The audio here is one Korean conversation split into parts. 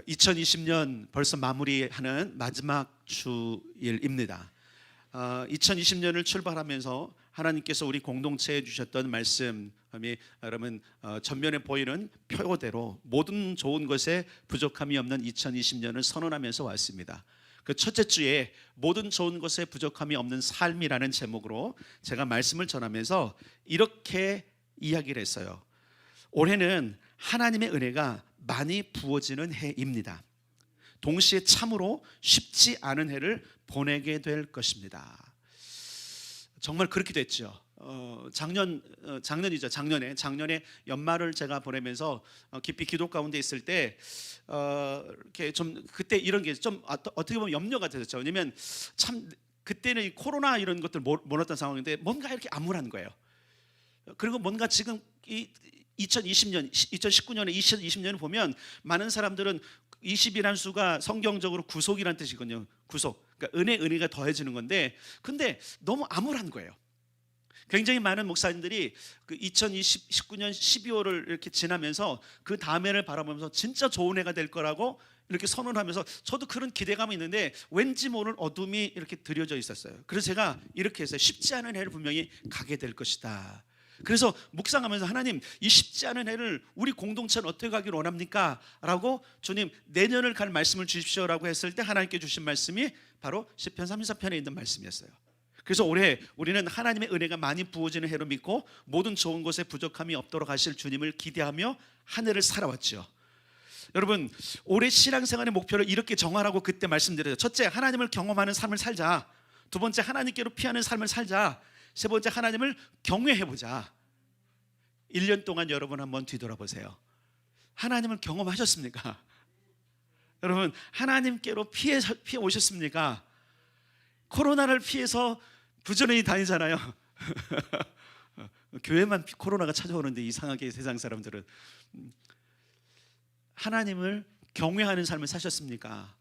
2020년 벌써 마무리하는 마지막 주일입니다. 2020년을 출발하면서 하나님께서 우리 공동체에 주셨던 말씀이 여러분 전면에 보이는 표대로 모든 좋은 것에 부족함이 없는 2020년을 선언하면서 왔습니다. 그 첫째 주에 모든 좋은 것에 부족함이 없는 삶이라는 제목으로 제가 말씀을 전하면서 이렇게 이야기를 했어요. 올해는 하나님의 은혜가 많이 부어지는 해입니다. 동시에 참으로 쉽지 않은 해를 보내게 될 것입니다. 정말 그렇게 됐죠. 작년에 연말을 제가 보내면서 깊이 기도 가운데 있을 때 이렇게 좀 그때 이런 게 좀 어떻게 보면 염려가 됐었죠. 왜냐면 참 그때는 이 코로나 이런 것들 몰랐던 상황인데 뭔가 이렇게 암울한 거예요. 그리고 뭔가 지금 이 2019년에 2020년을 보면 많은 사람들은 20이라는 수가 성경적으로 구속이라는 뜻이거든요. 구속. 그러니까 은혜가 더해지는 건데, 근데 너무 암울한 거예요. 굉장히 많은 목사님들이 그 2019년 12월을 이렇게 지나면서 그 다음 해를 바라보면서 진짜 좋은 해가 될 거라고 이렇게 선언하면서 저도 그런 기대감이 있는데 왠지 모를 어둠이 이렇게 드려져 있었어요. 그래서 제가 이렇게 했어요. 쉽지 않은 해를 분명히 가게 될 것이다. 그래서 묵상하면서 하나님, 이 쉽지 않은 해를 우리 공동체는 어떻게 가기를 원합니까? 라고 주님 내년을 갈 말씀을 주십시오라고 했을 때 하나님께 주신 말씀이 바로 시편 34편에 있는 말씀이었어요. 그래서 올해 우리는 하나님의 은혜가 많이 부어지는 해로 믿고 모든 좋은 것에 부족함이 없도록 하실 주님을 기대하며 한 해를 살아왔죠. 여러분, 올해 신앙생활의 목표를 이렇게 정하라고 그때 말씀드렸죠. 첫째, 하나님을 경험하는 삶을 살자. 두 번째, 하나님께로 피하는 삶을 살자. 세 번째, 하나님을 경외해보자. 1년 동안 여러분 한번 뒤돌아보세요. 하나님을 경험하셨습니까? 여러분, 하나님께로 피해 오셨습니까? 코로나를 피해서 부지런히 다니잖아요. 교회만 코로나가 찾아오는데 이상하게 세상 사람들은. 하나님을 경외하는 삶을 사셨습니까?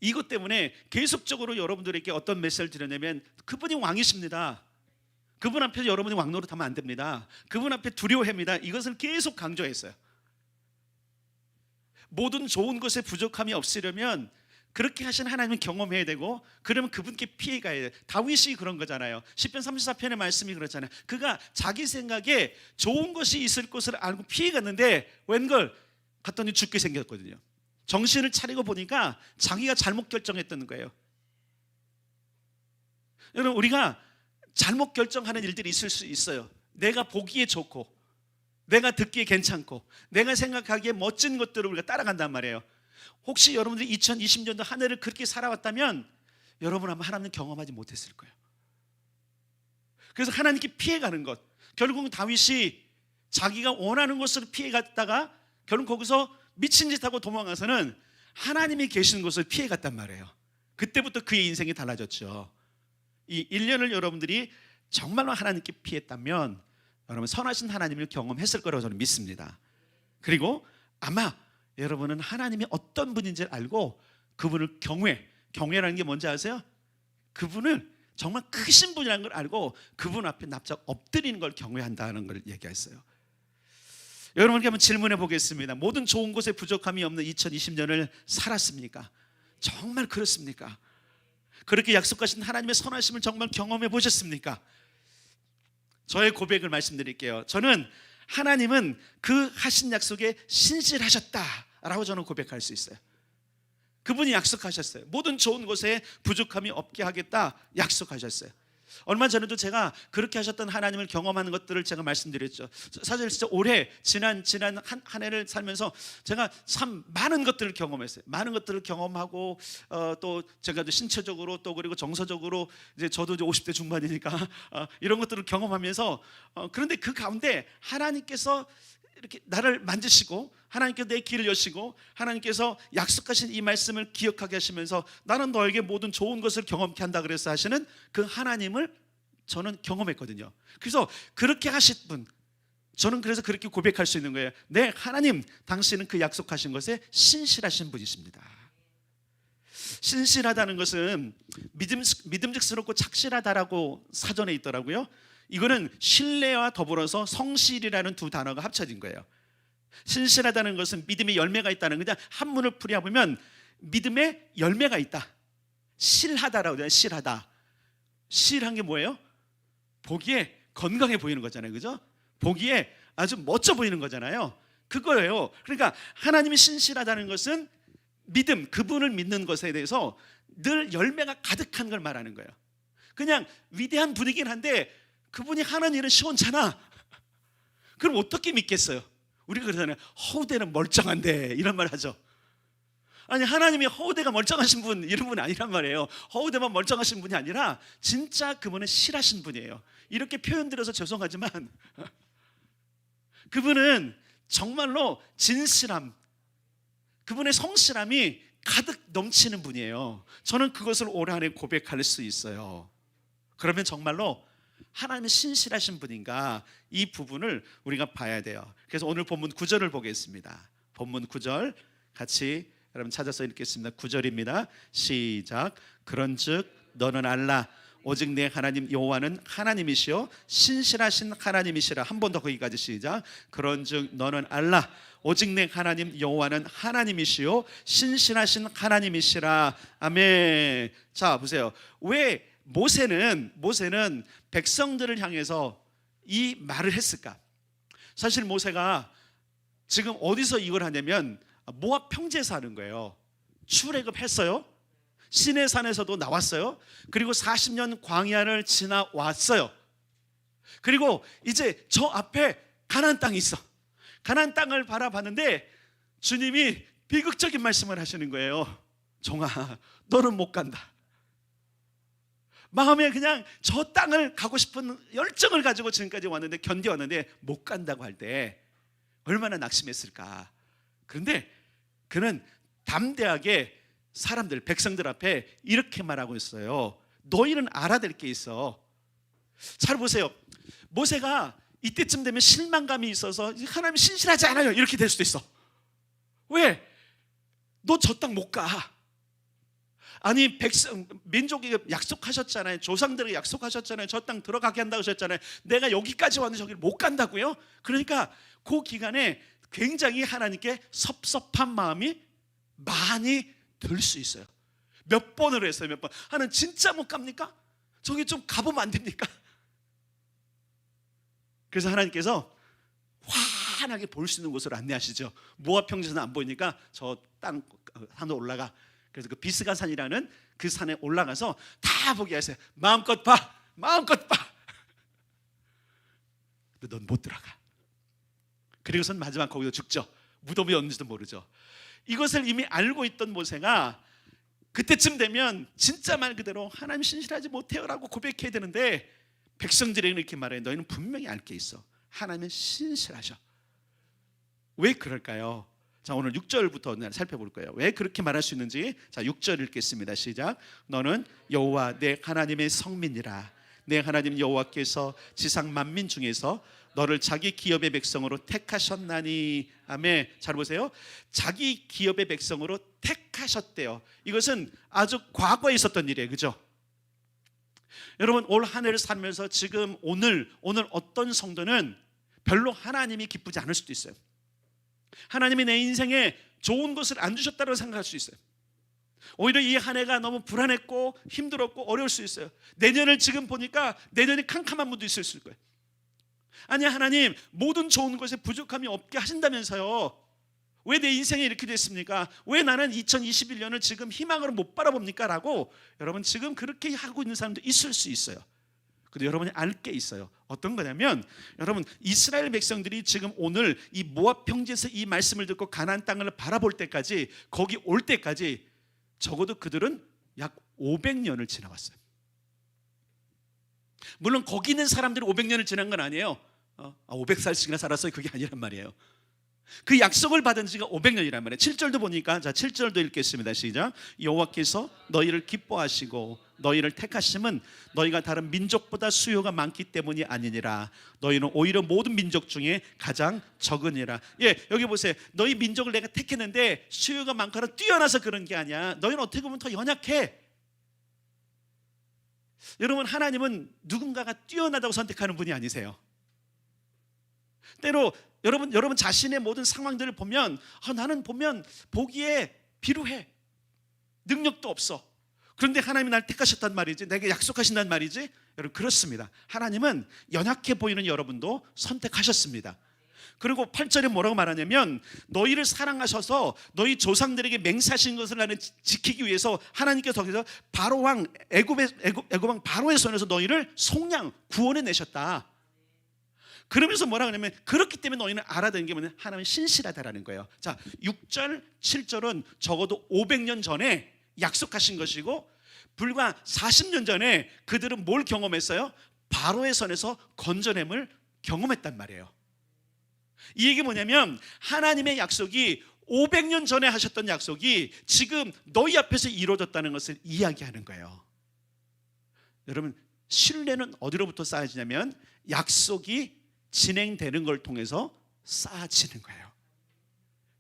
이것 때문에 계속적으로 여러분들에게 어떤 메시지를 드렸냐면 그분이 왕이십니다. 그분 앞에 여러분이 왕노릇하면 안 됩니다. 그분 앞에 두려워합니다. 이것을 계속 강조했어요. 모든 좋은 것에 부족함이 없으려면 그렇게 하신 하나님을 경험해야 되고, 그러면 그분께 피해가야 돼요. 다윗이 그런 거잖아요. 시편 34편의 말씀이 그렇잖아요. 그가 자기 생각에 좋은 것이 있을 것을 알고 피해갔는데 웬걸 갔더니 죽게 생겼거든요. 정신을 차리고 보니까 자기가 잘못 결정했던 거예요. 여러분, 우리가 잘못 결정하는 일들이 있을 수 있어요. 내가 보기에 좋고 내가 듣기에 괜찮고 내가 생각하기에 멋진 것들을 우리가 따라간단 말이에요. 혹시 여러분들이 2020년도 한 해를 그렇게 살아왔다면 여러분 아마 하나님을 경험하지 못했을 거예요. 그래서 하나님께 피해가는 것, 결국은 다윗이 자기가 원하는 것을 피해갔다가 결국 거기서 미친 짓 하고 도망가서는 하나님이 계시는 곳을 피해갔단 말이에요. 그때부터 그의 인생이 달라졌죠. 이 1년을 여러분들이 정말로 하나님께 피했다면 여러분 선하신 하나님을 경험했을 거라고 저는 믿습니다. 그리고 아마 여러분은 하나님이 어떤 분인지를 알고 그분을 경외라는 게 뭔지 아세요? 그분을 정말 크신 분이라는 걸 알고 그분 앞에 납작 엎드리는 걸 경외한다는 걸 얘기했어요. 여러분께 한번 질문해 보겠습니다. 모든 좋은 것에 부족함이 없는 2020년을 살았습니까? 정말 그렇습니까? 그렇게 약속하신 하나님의 선하심을 정말 경험해 보셨습니까? 저의 고백을 말씀드릴게요. 저는 하나님은 그 하신 약속에 신실하셨다라고 저는 고백할 수 있어요. 그분이 약속하셨어요. 모든 좋은 것에 부족함이 없게 하겠다 약속하셨어요. 얼마 전에도 제가 그렇게 하셨던 하나님을 경험하는 것들을 제가 말씀드렸죠. 사실 진짜 올해 지난 한 해를 살면서 제가 참 많은 것들을 경험했어요. 많은 것들을 경험하고 또 제가 신체적으로 또 그리고 정서적으로 이제 저도 이제 50대 중반이니까 이런 것들을 경험하면서 그런데 그 가운데 하나님께서 이렇게 나를 만지시고 하나님께서 내 길을 여시고 하나님께서 약속하신 이 말씀을 기억하게 하시면서 나는 너에게 모든 좋은 것을 경험케 한다 그래서 하시는 그 하나님을 저는 경험했거든요. 그래서 그렇게 하신 분, 저는 그래서 그렇게 고백할 수 있는 거예요. 네, 하나님, 당신은 그 약속하신 것에 신실하신 분이십니다. 신실하다는 것은 믿음직스럽고 착실하다라고 사전에 있더라고요. 이거는 신뢰와 더불어서 성실이라는 두 단어가 합쳐진 거예요. 신실하다는 것은 믿음의 열매가 있다는, 그냥 한문을 풀이해보면 믿음의 열매가 있다. 실하다라고 해요. 실하다. 실한 게 뭐예요? 보기에 건강해 보이는 거잖아요, 그죠? 보기에 아주 멋져 보이는 거잖아요. 그거예요. 그러니까 하나님이 신실하다는 것은 믿음, 그분을 믿는 것에 대해서 늘 열매가 가득한 걸 말하는 거예요. 그냥 위대한 분이긴 한데 그분이 하는 일은 시원찮아. 그럼 어떻게 믿겠어요? 우리가 그러잖아요. 허우대는 멀쩡한데, 이런 말 하죠. 아니, 하나님이 허우대가 멀쩡하신 분, 이런 분 아니란 말이에요. 허우대만 멀쩡하신 분이 아니라 진짜 그분은 실하신 분이에요. 이렇게 표현드려서 죄송하지만 그분은 정말로 진실함, 그분의 성실함이 가득 넘치는 분이에요. 저는 그것을 올 한해 고백할 수 있어요. 그러면 정말로 하나님은 신실하신 분인가, 이 부분을 우리가 봐야 돼요. 그래서 오늘 본문 9절을 보겠습니다. 본문 9절 같이 여러분 찾아서 읽겠습니다. 9절입니다. 시작. 그런즉 너는 알라, 오직 내 하나님 여호와는 하나님이시요 신실하신 하나님이시라. 한 번 더 거기까지 시작. 그런즉 너는 알라, 오직 내 하나님 여호와는 하나님이시요 신실하신 하나님이시라. 아멘. 자, 보세요. 왜 모세는 백성들을 향해서 이 말을 했을까? 사실 모세가 지금 어디서 이걸 하냐면 모압 평지에서 하는 거예요. 출애굽했어요. 시내산에서도 나왔어요. 그리고 40년 광야를 지나왔어요. 그리고 이제 저 앞에 가나안 땅이 있어. 가나안 땅을 바라봤는데 주님이 비극적인 말씀을 하시는 거예요. 종아, 너는 못 간다. 마음에 그냥 저 땅을 가고 싶은 열정을 가지고 지금까지 왔는데, 견뎌왔는데 못 간다고 할 때 얼마나 낙심했을까. 그런데 그는 담대하게 사람들, 백성들 앞에 이렇게 말하고 있어요. 너희는 알아야 될 게 있어. 잘 보세요. 모세가 이때쯤 되면 실망감이 있어서 하나님 신실하지 않아요, 이렇게 될 수도 있어. 왜? 너 저 땅 못 가. 아니, 민족이 약속하셨잖아요. 조상들에게 약속하셨잖아요. 저 땅 들어가게 한다고 하셨잖아요. 내가 여기까지 왔는데 저기를 못 간다고요? 그러니까 그 기간에 굉장히 하나님께 섭섭한 마음이 많이 들 수 있어요. 몇 번을 했어요. 몇 번. 하나님 진짜 못 갑니까? 저기 좀 가보면 안 됩니까? 그래서 하나님께서 환하게 볼 수 있는 곳으로 안내하시죠. 모압 평지에서는 안 보이니까 저 땅 산으로 올라가. 그래서 그 비스가산이라는 그 산에 올라가서 다 보게 하세요. 마음껏 봐, 마음껏 봐. 근데 넌 못 들어가. 그리고선 마지막 거기서 죽죠. 무덤이 어딘지도 모르죠. 이것을 이미 알고 있던 모세가 그때쯤 되면 진짜 말 그대로 하나님 신실하지 못해요라고 고백해야 되는데, 백성들에게 이렇게 말해요. 너희는 분명히 알 게 있어. 하나님은 신실하셔. 왜 그럴까요? 자, 오늘 6절부터 살펴볼 거예요. 왜 그렇게 말할 수 있는지. 자, 6절 읽겠습니다. 시작. 너는 여호와 내 하나님의 성민이라. 내 하나님 여호와께서 지상 만민 중에서 너를 자기 기업의 백성으로 택하셨나니. 아멘. 잘 보세요. 자기 기업의 백성으로 택하셨대요. 이것은 아주 과거에 있었던 일이에요. 그죠? 여러분, 올 한 해를 살면서 지금 오늘 어떤 성도는 별로 하나님이 기쁘지 않을 수도 있어요. 하나님이 내 인생에 좋은 것을 안 주셨다고 생각할 수 있어요. 오히려 이 한 해가 너무 불안했고 힘들었고 어려울 수 있어요. 내년을 지금 보니까 내년이 캄캄한 분도 있을 거예요. 아니, 하나님 모든 좋은 것에 부족함이 없게 하신다면서요. 왜 내 인생이 이렇게 됐습니까? 왜 나는 2021년을 지금 희망으로 못 바라봅니까? 라고 여러분 지금 그렇게 하고 있는 사람도 있을 수 있어요. 근데 여러분이 알 게 있어요. 어떤 거냐면, 여러분 이스라엘 백성들이 지금 오늘 이 모압 평지에서 이 말씀을 듣고 가나안 땅을 바라볼 때까지, 거기 올 때까지 적어도 그들은 약 500년을 지나왔어요. 물론 거기 있는 사람들이 500년을 지난 건 아니에요. 500살씩이나 살았어요. 그게 아니란 말이에요. 그 약속을 받은 지가 500년이란 말이에요. 7절도 보니까, 자 7절도 읽겠습니다. 시작. 여호와께서 너희를 기뻐하시고 너희를 택하심은 너희가 다른 민족보다 수요가 많기 때문이 아니니라. 너희는 오히려 모든 민족 중에 가장 적으니라. 예, 여기 보세요. 너희 민족을 내가 택했는데 수요가 많거나 뛰어나서 그런 게 아니야. 너희는 어떻게 보면 더 연약해. 여러분, 하나님은 누군가가 뛰어나다고 선택하는 분이 아니세요. 때로 여러분 자신의 모든 상황들을 보면 나는 보면 보기에 비루해. 능력도 없어. 그런데 하나님이 날 택하셨단 말이지. 내게 약속하신단 말이지. 여러분 그렇습니다. 하나님은 연약해 보이는 여러분도 선택하셨습니다. 그리고 8절에 뭐라고 말하냐면 너희를 사랑하셔서 너희 조상들에게 맹세하신 것을 나는 지키기 위해서 하나님께서 거기서 바로왕 애굽왕 바로의 손에서 너희를 속량 구원해 내셨다. 그러면서 뭐라 그러냐면 그렇기 때문에 너희는 알아야 되는 게 뭐냐면 하나님은 신실하다라는 거예요. 자, 6절, 7절은 적어도 500년 전에 약속하신 것이고 불과 40년 전에 그들은 뭘 경험했어요? 바로의 손에서 건져냄을 경험했단 말이에요. 이 얘기 뭐냐면 하나님의 약속이 500년 전에 하셨던 약속이 지금 너희 앞에서 이루어졌다는 것을 이야기하는 거예요. 여러분 신뢰는 어디로부터 쌓여지냐면 약속이 진행되는 걸 통해서 쌓아지는 거예요.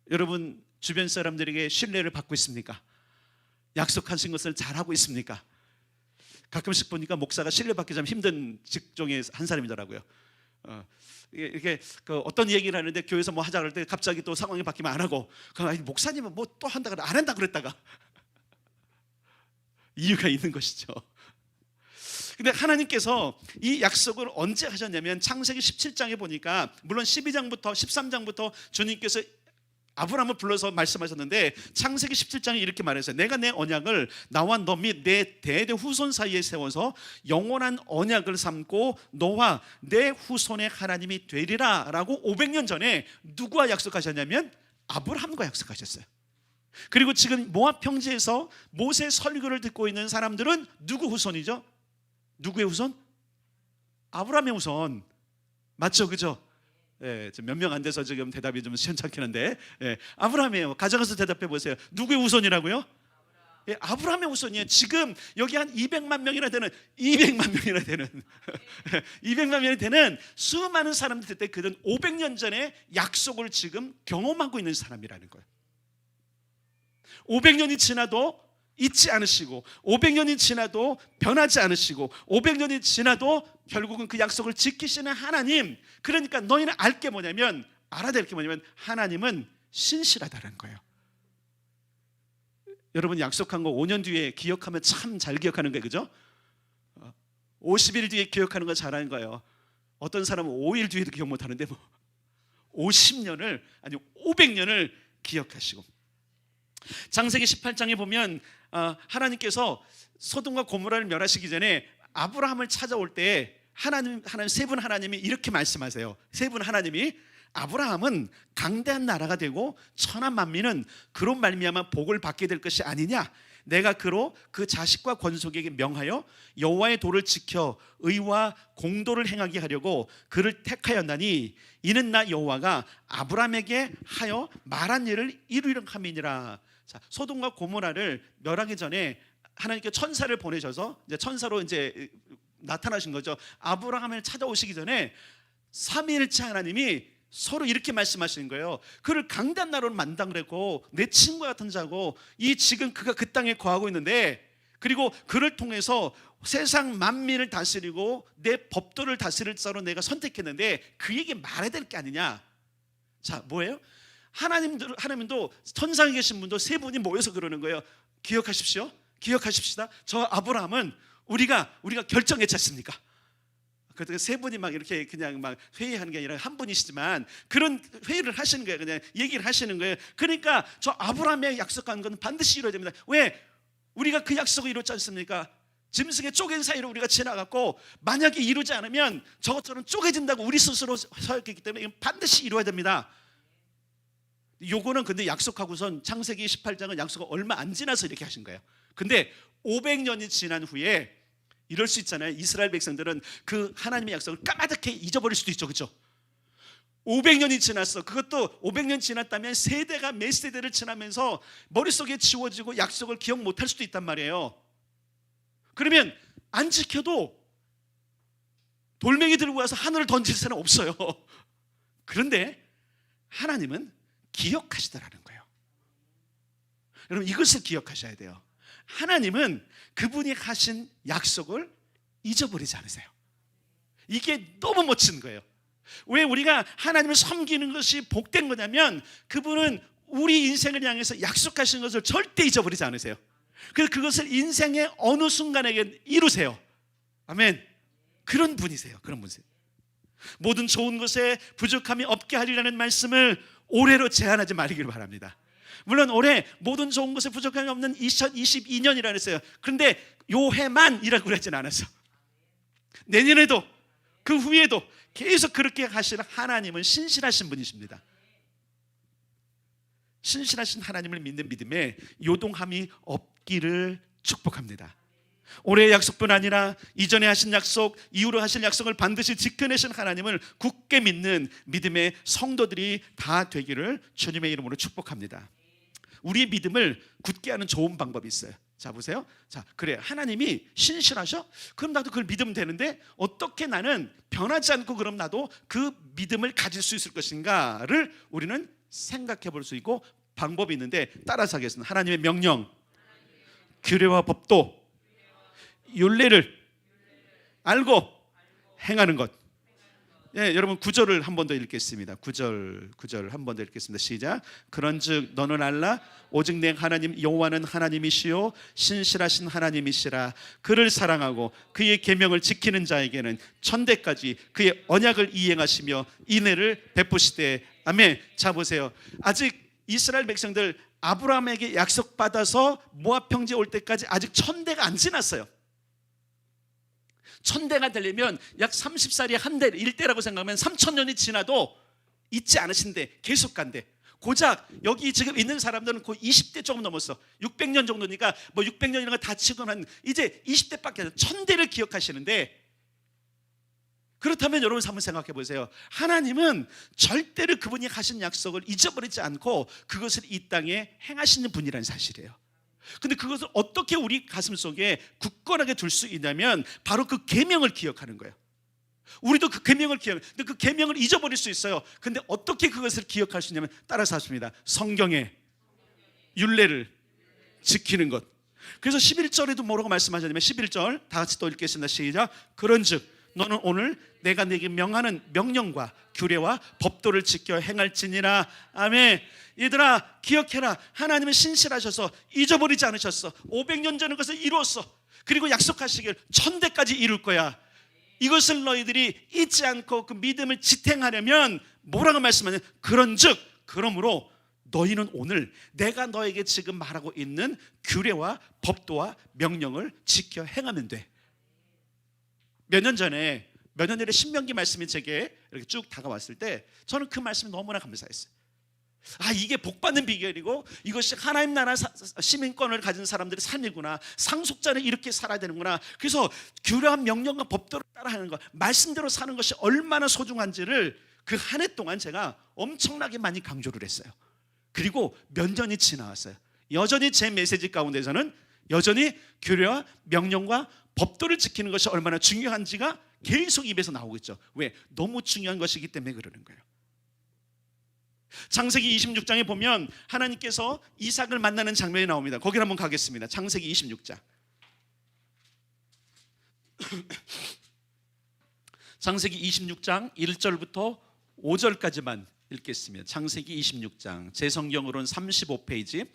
여러분 주변 사람들에게 신뢰를 받고 있습니까? 약속하신 것을 잘하고 있습니까? 가끔씩 보니까 목사가 신뢰받기 좀 힘든 직종의 한 사람이더라고요. 이렇게 어떤 얘기를 하는데 교회에서 뭐 하자 그럴 때 갑자기 또 상황이 바뀌면 안 하고 목사님은 뭐 또 한다 그래 안 한다 그랬다가 이유가 있는 것이죠. 근데 하나님께서 이 약속을 언제 하셨냐면 창세기 17장에 보니까 물론 12장부터 13장부터 주님께서 아브라함을 불러서 말씀하셨는데 창세기 17장에 이렇게 말했어요. 내가 내 언약을 나와 너 및 내 대대 후손 사이에 세워서 영원한 언약을 삼고 너와 내 후손의 하나님이 되리라 라고 500년 전에 누구와 약속하셨냐면 아브라함과 약속하셨어요. 그리고 지금 모압 평지에서 모세 설교를 듣고 있는 사람들은 누구 후손이죠? 누구의 후손? 아브라함의 후손. 맞죠? 그죠? 예, 몇 명 안 돼서 지금 대답이 좀 시원찮긴 한데 아브라함이에요. 가져가서 대답해 보세요. 누구의 후손이라고요? 아브라함의 후손이에요. 지금 여기 한 200만 명이나 되는 200만 명이 되는 수많은 사람들 때 그는 500년 전에 약속을 지금 경험하고 있는 사람이라는 거예요. 500년이 지나도 잊지 않으시고 500년이 지나도 변하지 않으시고 500년이 지나도 결국은 그 약속을 지키시는 하나님. 그러니까 너희는 알 게 뭐냐면 알아야 될 게 뭐냐면 하나님은 신실하다는 거예요. 여러분 약속한 거 5년 뒤에 기억하면 참 잘 기억하는 거예요. 그죠? 50일 뒤에 기억하는 거 잘하는 거예요. 어떤 사람은 5일 뒤에도 기억 못하는데 뭐 50년을 아니 500년을 기억하시고. 창세기 18장에 보면 하나님께서 소돔과 고모라를 멸하시기 전에 아브라함을 찾아올 때 하나님 세 분 하나님이 이렇게 말씀하세요. 세 분 하나님이 아브라함은 강대한 나라가 되고 천한 만민은 그로 말미암아 복을 받게 될 것이 아니냐. 내가 그로 그 자식과 권속에게 명하여 여호와의 도를 지켜 의와 공도를 행하게 하려고 그를 택하였나니 이는 나 여호와가 아브라함에게 하여 말한 일을 이루려 함이니라. 자, 소돔과 고모라를 멸하기 전에 하나님께 천사를 보내셔서 이제 천사로 이제 나타나신 거죠. 아브라함을 찾아오시기 전에 삼위일체 하나님이 서로 이렇게 말씀하시는 거예요. 그를 강대한 나라로 만든다 그랬고 내 친구 같은 자고 이 지금 그가 그 땅에 거하고 있는데 그리고 그를 통해서 세상 만민을 다스리고 내 법도를 다스릴 자로 내가 선택했는데 그에게 말해야 될 게 아니냐. 자, 뭐예요? 하나님도 천상에 계신 분도 세 분이 모여서 그러는 거예요. 기억하십시오. 기억하십시다. 저 아브라함은 우리가 결정했지 않습니까? 그 세 분이 막 이렇게 그냥 막 회의하는 게 아니라 한 분이시지만 그런 회의를 하시는 거예요. 그냥 얘기를 하시는 거예요. 그러니까 저 아브라함의 약속한 건 반드시 이루어야 됩니다. 왜? 우리가 그 약속을 이뤘지 않습니까? 짐승의 쪼갠 사이로 우리가 지나갔고 만약에 이루지 않으면 저것처럼 쪼개진다고 우리 스스로 서였기 때문에 이건 반드시 이루어야 됩니다. 요거는 근데 약속하고선 창세기 18장은 약속이 얼마 안 지나서 이렇게 하신 거예요. 근데 500년이 지난 후에 이럴 수 있잖아요. 이스라엘 백성들은 그 하나님의 약속을 까마득히 잊어버릴 수도 있죠. 그렇죠? 500년이 지났어. 그것도 500년 지났다면 세대가 몇 세대를 지나면서 머릿속에 지워지고 약속을 기억 못할 수도 있단 말이에요. 그러면 안 지켜도 돌멩이 들고 와서 하늘을 던질 사람 없어요. 그런데 하나님은 기억하시더라는 거예요. 여러분 이것을 기억하셔야 돼요. 하나님은 그분이 하신 약속을 잊어버리지 않으세요. 이게 너무 멋진 거예요. 왜 우리가 하나님을 섬기는 것이 복된 거냐면 그분은 우리 인생을 향해서 약속하신 것을 절대 잊어버리지 않으세요. 그래서 그것을 인생의 어느 순간에 이루세요. 아멘. 그런 분이세요. 그런 분이세요. 모든 좋은 것에 부족함이 없게 하리라는 말씀을 올해로 제한하지 말기를 바랍니다. 물론 올해 모든 좋은 것에 부족함이 없는 2022년이라 했어요. 그런데 요 해만이라고 그러진 않았어. 내년에도 그 후에도 계속 그렇게 하시는 하나님은 신실하신 분이십니다. 신실하신 하나님을 믿는 믿음에 요동함이 없기를 축복합니다. 올해의 약속뿐 아니라 이전에 하신 약속, 이후로 하실 약속을 반드시 지켜내신 하나님을 굳게 믿는 믿음의 성도들이 다 되기를 주님의 이름으로 축복합니다. 우리의 믿음을 굳게 하는 좋은 방법이 있어요. 자, 보세요. 자, 그래, 하나님이 신실하셔? 그럼 나도 그걸 믿으면 되는데 어떻게 나는 변하지 않고 그럼 나도 그 믿음을 가질 수 있을 것인가를 우리는 생각해 볼 수 있고 방법이 있는데 따라서 하겠습니다. 하나님의 명령, 규례와 법도, 율례를 알고 행하는 것. 예, 여러분 9절을 한 번 더 읽겠습니다. 9절 한 번 더 읽겠습니다. 시작. 그런즉 너는 알라 오직 내 하나님 여호와는 하나님이시요 신실하신 하나님이시라. 그를 사랑하고 그의 계명을 지키는 자에게는 천대까지 그의 언약을 이행하시며 인애를 베푸시되. 아멘. 자, 보세요. 아직 이스라엘 백성들 아브라함에게 약속받아서 모압 평지에 올 때까지 아직 천대가 안 지났어요. 천대가 되려면 약 30살이 한 대, 1대라고 생각하면 3000년이 지나도 잊지 않으신데 계속 간대. 고작 여기 지금 있는 사람들은 거의 20대 조금 넘었어. 600년 정도니까 뭐 600년 이런 거 다 치고는 이제 20대밖에 안 돼. 1000대를 기억하시는데, 그렇다면 여러분 한번 생각해 보세요. 하나님은 절대로 그분이 하신 약속을 잊어버리지 않고 그것을 이 땅에 행하시는 분이라는 사실이에요. 근데 그것을 어떻게 우리 가슴 속에 굳건하게 둘 수 있냐면 바로 그 계명을 기억하는 거예요. 우리도 그 계명을 근데 그 계명을 잊어버릴 수 있어요. 근데 어떻게 그것을 기억할 수 있냐면 따라서 하십니다. 성경의 율례를 지키는 것. 그래서 11절에도 뭐라고 말씀하셨냐면 11절 다 같이 또 읽겠습니다. 시작. 그런즉 너는 오늘 내가 내게 명하는 명령과 규례와 법도를 지켜 행할지니라. 아멘. 얘들아 기억해라. 하나님은 신실하셔서 잊어버리지 않으셨어. 500년 전에 그것을 이루었어. 그리고 약속하시길 1000대까지 이룰 거야. 이것을 너희들이 잊지 않고 그 믿음을 지탱하려면 뭐라고 말씀하냐. 그런즉 그러므로 너희는 오늘 내가 너에게 지금 말하고 있는 규례와 법도와 명령을 지켜 행하면 돼. 몇 년 전에 신명기 말씀이 제게 이렇게 쭉 다가왔을 때 저는 그 말씀이 너무나 감사했어요. 아, 이게 복받는 비결이고 이것이 하나님 나라 시민권을 가진 사람들의 삶이구나. 상속자는 이렇게 살아야 되는구나. 그래서 규례와 명령과 법도를 따라하는 것, 말씀대로 사는 것이 얼마나 소중한지를 그 한 해 동안 제가 엄청나게 많이 강조를 했어요. 그리고 몇 년이 지나왔어요. 여전히 제 메시지 가운데서는 여전히 규례와 명령과 법도를 지키는 것이 얼마나 중요한지가 계속 입에서 나오고 있죠. 왜? 너무 중요한 것이기 때문에 그러는 거예요. 창세기 26장에 보면 하나님께서 이삭을 만나는 장면이 나옵니다. 거기를 한번 가겠습니다. 창세기 26장. 창세기 26장 1절부터 5절까지만 읽겠습니다. 창세기 26장 제 성경으로는 35페이지,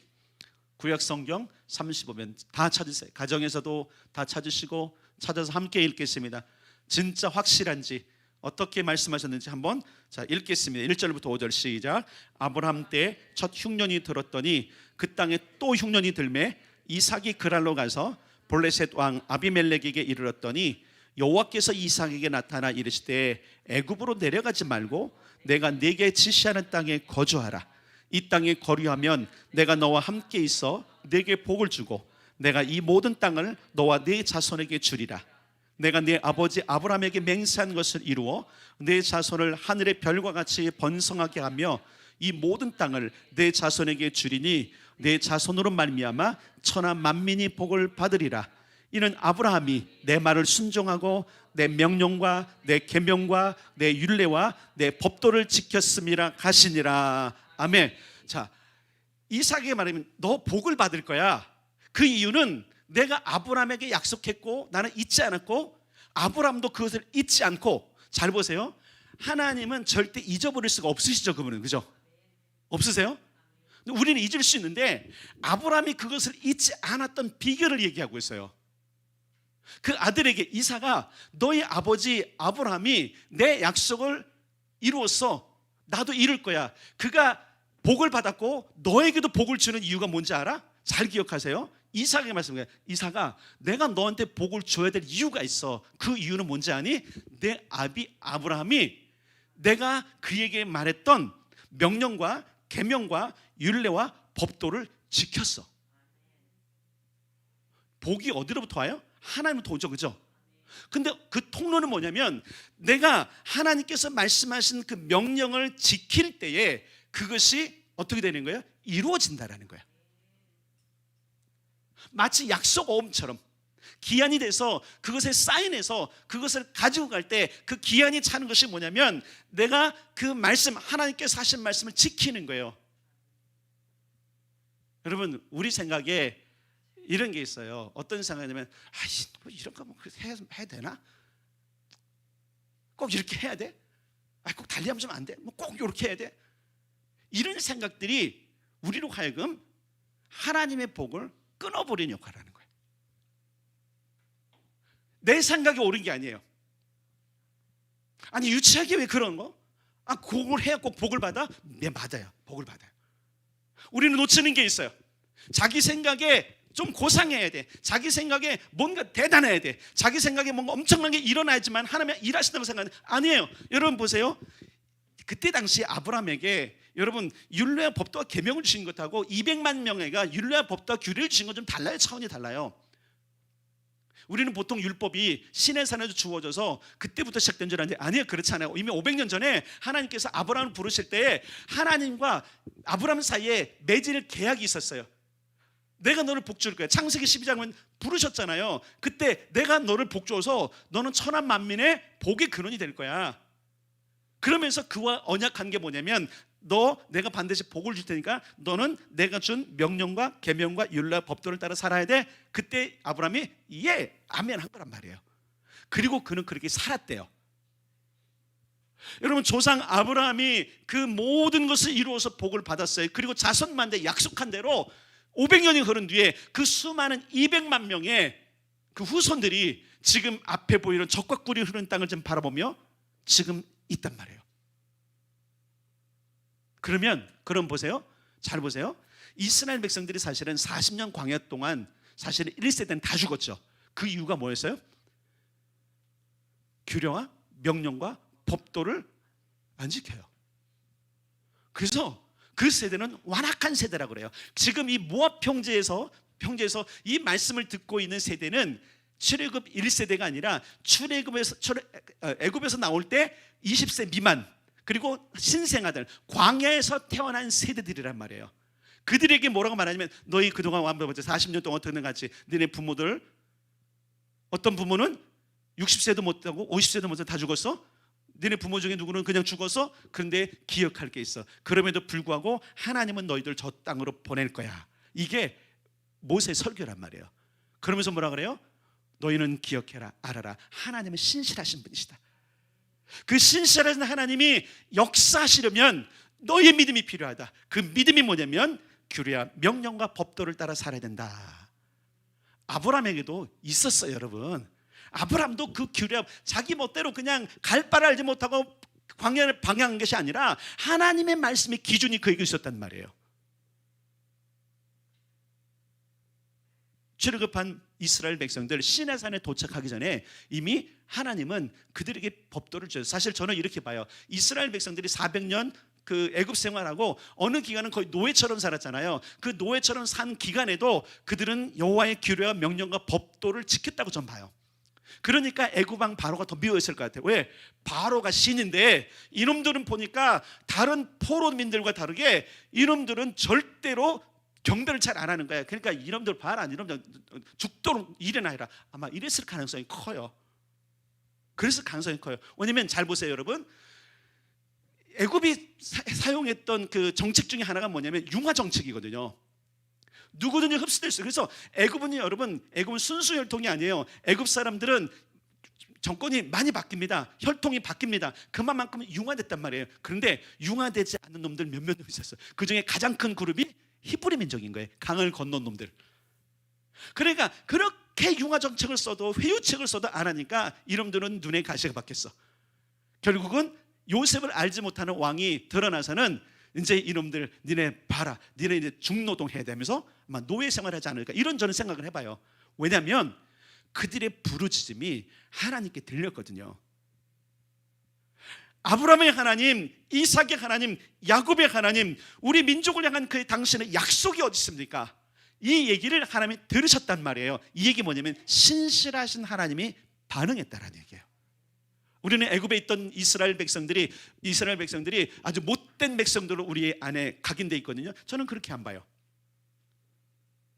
구약성경 35면 다 찾으세요. 가정에서도 다 찾으시고 찾아서 함께 읽겠습니다. 진짜 확실한지 어떻게 말씀하셨는지 한번 읽겠습니다. 1절부터 5절 시작. 아브라함 때 첫 흉년이 들었더니 그 땅에 또 흉년이 들매 이삭이 그랄로 가서 블레셋 왕 아비멜렉에게 이르렀더니 여호와께서 이삭에게 나타나 이르시되 애굽으로 내려가지 말고 내가 네게 지시하는 땅에 거주하라. 이 땅에 거류하면 내가 너와 함께 있어 네게 복을 주고 내가 이 모든 땅을 너와 네 자손에게 주리라. 내가 네 아버지 아브라함에게 맹세한 것을 이루어 네 자손을 하늘의 별과 같이 번성하게 하며 이 모든 땅을 네 자손에게 주리니 네 자손으로 말미암아 천하 만민이 복을 받으리라. 이는 아브라함이 내 말을 순종하고 내 명령과 내 계명과 내 율례와 내 법도를 지켰음이라 하시니라. 아멘. 자, 이삭에게 말하면 너 복을 받을 거야. 그 이유는 내가 아브라함에게 약속했고 나는 잊지 않았고 아브라함도 그것을 잊지 않고, 잘 보세요, 하나님은 절대 잊어버릴 수가 없으시죠, 그분은. 그죠? 없으세요? 우리는 잊을 수 있는데 아브라함이 그것을 잊지 않았던 비결을 얘기하고 있어요. 그 아들에게 이삭아, 너희 아버지 아브라함이 내 약속을 이루었어. 나도 이룰 거야. 그가 복을 받았고 너에게도 복을 주는 이유가 뭔지 알아? 잘 기억하세요. 이삭에게 말씀해요. 이삭아, 내가 너한테 복을 줘야 될 이유가 있어. 그 이유는 뭔지 아니? 내 아비 아브라함이 내가 그에게 말했던 명령과 계명과 율례와 법도를 지켰어. 복이 어디로부터 와요? 하나님부터 오죠, 그죠? 근데 그 통로는 뭐냐면 내가 하나님께서 말씀하신 그 명령을 지킬 때에 그것이 어떻게 되는 거예요? 이루어진다라는 거예요. 마치 약속어음처럼 기한이 돼서 그것에 사인해서 그것을 가지고 갈 때 그 기한이 차는 것이 뭐냐면 내가 그 말씀, 하나님께서 하신 말씀을 지키는 거예요. 여러분, 우리 생각에 이런 게 있어요. 어떤 생각이냐면 뭐 이런 거 뭐 해야 되나? 꼭 이렇게 해야 돼? 꼭 달리하면 좀 안 돼? 뭐 꼭 이렇게 해야 돼? 이런 생각들이 우리로 하여금 하나님의 복을 끊어버리는 역할을 하는 거예요. 내 생각이 옳은 게 아니에요. 아니 유치하게 왜 그런 거? 그걸 해야 꼭 복을 받아? 네, 맞아요. 복을 받아요. 우리는 놓치는 게 있어요. 자기 생각에 좀 고상해야 돼. 자기 생각에 뭔가 대단해야 돼. 자기 생각에 뭔가 엄청나게 일어나야지만 하나님이 일하신다고 생각하는, 아니에요. 여러분 보세요. 그때 당시 아브라함에게 여러분 율례와 법도와 계명을 주신 것하고 200만 명에게 율례와 법도와 규례를 주신 건 좀 달라요. 차원이 달라요. 우리는 보통 율법이 신의 산에서 주어져서 그때부터 시작된 줄 아는데 아니에요. 그렇지 않아요. 이미 500년 전에 하나님께서 아브라함을 부르실 때에 하나님과 아브라함 사이에 맺을 계약이 있었어요. 내가 너를 복줄 거야. 창세기 12장은 부르셨잖아요. 그때 내가 너를 복줘서 너는 천한 만민의 복의 근원이 될 거야. 그러면서 그와 언약한 게 뭐냐면 내가 반드시 복을 줄 테니까 너는 내가 준 명령과 계명과 율례와 법도를 따라 살아야 돼. 그때 아브라함이 예, 아멘 한 거란 말이에요. 그리고 그는 그렇게 살았대요. 여러분, 조상 아브라함이 그 모든 것을 이루어서 복을 받았어요. 그리고 자손만대 약속한 대로 500년이 흐른 뒤에 그 수많은 200만 명의 그 후손들이 지금 앞에 보이는 적과 꿀이 흐르는 땅을 좀 바라보며 지금 있단 말이에요. 그럼 보세요. 잘 보세요. 이스라엘 백성들이 사실은 40년 광야 동안 사실은 1세대는 다 죽었죠. 그 이유가 뭐였어요? 규례와 명령과 법도를 안 지켜요. 그래서 그 세대는 완악한 세대라고 그래요. 지금 이 모압 평지에서 이 말씀을 듣고 있는 세대는 출애굽 1세대가 아니라 애굽에서 나올 때 20세 미만, 그리고 신생아들, 광야에서 태어난 세대들이란 말이에요. 그들에게 뭐라고 말하냐면 너희 그동안 40년 동안 어떻게 갔지? 너네 부모들, 어떤 부모는 60세도 못하고 50세도 못하고 다 죽었어? 너네 부모 중에 누구는 그냥 죽었어? 그런데 기억할 게 있어. 그럼에도 불구하고 하나님은 너희들 저 땅으로 보낼 거야. 이게 모세 설교란 말이에요. 그러면서 뭐라 그래요? 너희는 기억해라, 알아라. 하나님은 신실하신 분이시다. 그 신실하신 하나님이 역사하시려면 너희의 믿음이 필요하다. 그 믿음이 뭐냐면 규례와 명령과 법도를 따라 살아야 된다. 아브라함에게도 있었어요, 여러분. 아브라함도 그 규례, 자기 멋대로 그냥 갈 바를 알지 못하고 광야를 방향한 것이 아니라 하나님의 말씀의 기준이 그에게 있었단 말이에요. 출애굽한 이스라엘 백성들 시내산에 도착하기 전에 이미 하나님은 그들에게 법도를 주셨어요. 사실 저는 이렇게 봐요. 이스라엘 백성들이 400년 그 애굽 생활하고 어느 기간은 거의 노예처럼 살았잖아요. 그 노예처럼 산 기간에도 그들은 여호와의 규례와 명령과 법도를 지켰다고 전 봐요. 그러니까 애굽 왕 바로가 더 미워했을 것 같아요. 왜? 바로가 신인데 이놈들은 보니까 다른 포로민들과 다르게 이놈들은 절대로 경배를 잘 안 하는 거야. 그러니까 이놈들 봐라, 이놈들 죽도록 일어나라. 아마 이랬을 가능성이 커요. 그래서 가능성이 커요. 왜냐면 잘 보세요, 여러분. 애굽이 사용했던 그 정책 중에 하나가 뭐냐면 융화 정책이거든요. 누구든지 흡수될 수 있어요. 그래서 애굽은 여러분, 애굽은 순수 혈통이 아니에요. 애굽 사람들은 정권이 많이 바뀝니다. 혈통이 바뀝니다. 그만큼 융화됐단 말이에요. 그런데 융화되지 않는 놈들 몇몇 명 있었어요. 그중에 가장 큰 그룹이 히브리 민족인 거예요. 강을 건넌 놈들. 그러니까 그렇게 융화 정책을 써도, 회유책을 써도 안 하니까 이놈들은 눈에 가시가 박혔어. 결국은 요셉을 알지 못하는 왕이 드러나서는 이제 이놈들 니네 봐라, 니네 이제 중노동 해야 되면서 아마 노예 생활하지 않을까, 이런 저는 생각을 해봐요. 왜냐하면 그들의 부르짖음이 하나님께 들렸거든요. 아브라함의 하나님, 이삭의 하나님, 야곱의 하나님, 우리 민족을 향한 그 당신의 약속이 어디 있습니까? 이 얘기를 하나님이 들으셨단 말이에요. 이 얘기 뭐냐면 신실하신 하나님이 반응했다라는 얘기예요. 우리는 애굽에 있던 이스라엘 백성들이 아주 못된 백성들로 우리 안에 각인되어 있거든요. 저는 그렇게 안 봐요.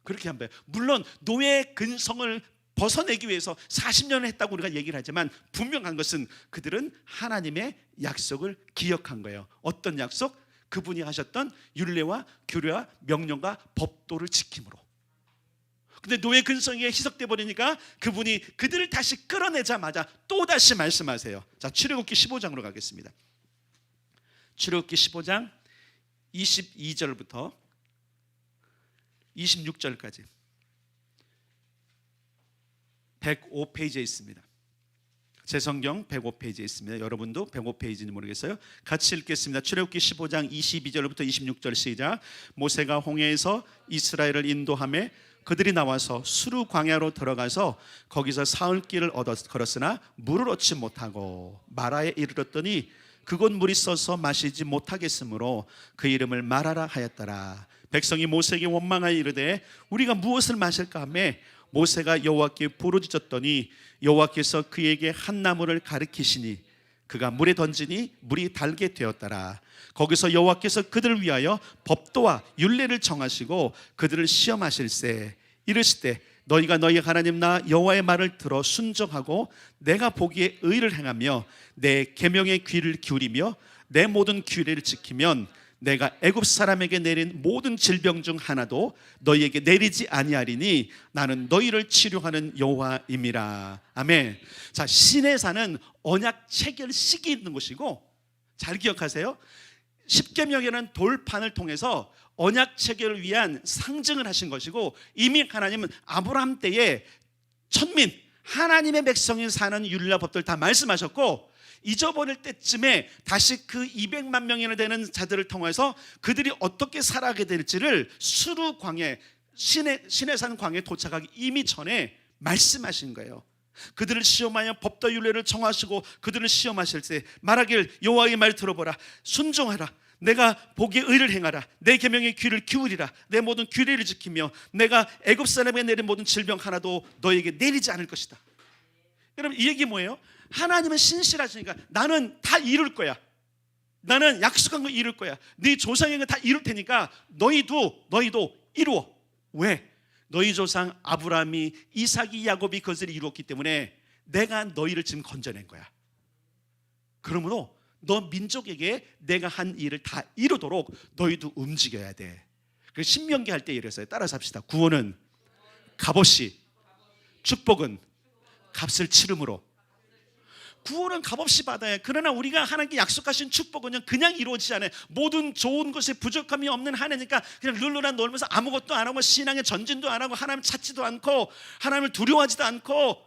그렇게 안 봐요. 물론 노예 근성을 벗어내기 위해서 40년을 했다고 우리가 얘기를 하지만 분명한 것은 그들은 하나님의 약속을 기억한 거예요. 어떤 약속? 그분이 하셨던 율례와 규례와 명령과 법도를 지킴으로. 근데 노예 근성에 희석돼 버리니까 그분이 그들을 다시 끌어내자마자 또 다시 말씀하세요. 자, 출애굽기 15장으로 가겠습니다. 출애굽기 15장 22절부터 26절까지 105페이지에 있습니다. 제 성경 105페이지에 있습니다. 여러분도 105페이지인지 모르겠어요. 같이 읽겠습니다. 출애굽기 15장 22절부터 26절 시작. 모세가 홍해에서 이스라엘을 인도하며 그들이 나와서 수르 광야로 들어가서 거기서 사흘 길을 걸었으나 물을 얻지 못하고 마라에 이르렀더니 그곳 물이 써서 마시지 못하겠으므로 그 이름을 마라라 하였더라. 백성이 모세에게 원망하여 이르되 우리가 무엇을 마실까 하며 모세가 여호와께 부르짖었더니 여호와께서 그에게 한 나무를 가리키시니 그가 물에 던지니 물이 달게 되었더라. 거기서 여호와께서 그들을 위하여 법도와 율례를 정하시고 그들을 시험하실세 이르시되 너희가 너희 하나님 나 여호와의 말을 들어 순종하고 내가 보기에 의를 행하며 내 계명에 귀를 기울이며 내 모든 규례를 지키면 내가 애굽 사람에게 내린 모든 질병 중 하나도 너희에게 내리지 아니하리니 나는 너희를 치료하는 여호와임이라. 아멘. 자, 시내산은 언약 체결식이 있는 곳이고, 잘 기억하세요. 십계명이라는 돌판을 통해서 언약 체결을 위한 상징을 하신 것이고, 이미 하나님은 아브라함 때에 천민 하나님의 백성이 사는 율례와 법들 다 말씀하셨고, 잊어버릴 때쯤에 다시 그 200만 명이나 되는 자들을 통해서 그들이 어떻게 살아가게 될지를 수르 광야, 시내산 광야에 도착하기 이미 전에 말씀하신 거예요. 그들을 시험하여 법도 율례를 정하시고 그들을 시험하실 때 말하길 여호와의 말 들어보라, 순종하라, 내가 보기에 의를 행하라, 내 계명에 귀를 기울이라, 내 모든 규례를 지키며 내가 애굽 사람에게 내린 모든 질병 하나도 너에게 내리지 않을 것이다. 여러분, 이 얘기 뭐예요? 하나님은 신실하시니까 나는 다 이룰 거야. 나는 약속한 거 이룰 거야. 네 조상에게 다 이룰 테니까 너희도 이루어. 왜? 너희 조상 아브라함이, 이삭이, 야곱이 그것을 이루었기 때문에 내가 너희를 지금 건져낸 거야. 그러므로 너 민족에게 내가 한 일을 다 이루도록 너희도 움직여야 돼. 그 신명기 할 때 이랬어요. 따라서 합시다. 구원은 값없이, 축복은 값을 치름으로. 구원은 값없이 받아야. 그러나 우리가 하나님께 약속하신 축복은 그냥 이루어지지 않아요. 모든 좋은 것에 부족함이 없는 하나니까 그냥 룰루란 놀면서 아무것도 안 하고 신앙의 전진도 안 하고 하나님 찾지도 않고 하나님을 두려워하지도 않고